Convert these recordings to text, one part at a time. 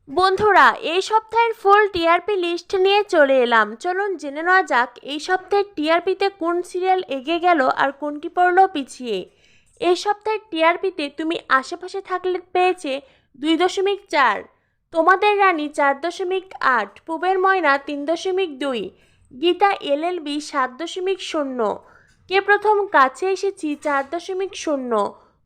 বন্ধুরা, এই সপ্তাহের ফুল টিআরপি লিস্ট নিয়ে চলে এলাম। চলুন জেনে নেওয়া যাক এই সপ্তাহের টিআরপিতে কোন সিরিয়াল এগিয়ে গেল আর কোনটি পড়লো পিছিয়ে। এই সপ্তাহের টিআরপিতে তুমি আশেপাশে থাকলে পেয়েছে 2.4, তোমাদের রানী 4.8, পুবের ময়না 3.2, গীতা এলএলবি 7.0, কে প্রথম কাছে এসেছি 4.0,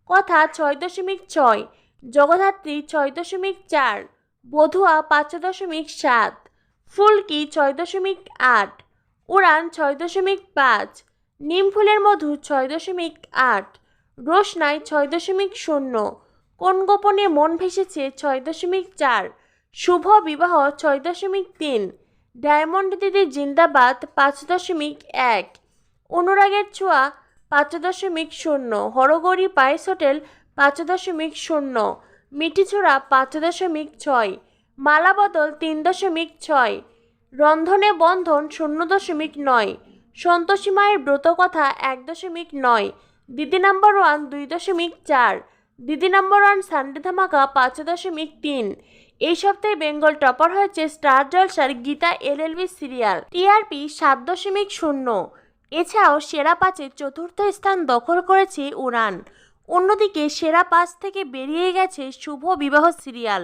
কথা 6.6, জগদ্ধাত্রী 6.4, বধুয়া 5.7, ফুলকি 6.8, উড়ান 6.5, নিমফুলের মধু 6.8, রোশনাই 6.0, কোন গোপনে মন ভেসেছে 6.4, শুভ বিবাহ 6.3, ডায়মন্ড দিদি জিন্দাবাদ 5.1, অনুরাগের ছোঁয়া 5.0, হরগৌরী পায়েস হোটেল 5.0, মিঠিছোড়া 5.6, মালাবদল 3.6, রন্ধনে বন্ধন 0.9, সন্তোষী মায়ের ব্রতকথা 1.9, দিদি নাম্বার 1 2.4, দিদি নাম্বার 1 সানডে ধামাকা 5.3। এই সপ্তাহে বেঙ্গল টপার হয়েছে স্টার জলসার গীতা এলএলবি সিরিয়াল, টিআরপি 7.0। এছাড়াও সেরা 5-এ চতুর্থ স্থান দখল করেছে উড়ান। অন্যদিকে সেরা 5 থেকে বেরিয়ে গেছে শুভ বিবাহ সিরিয়াল।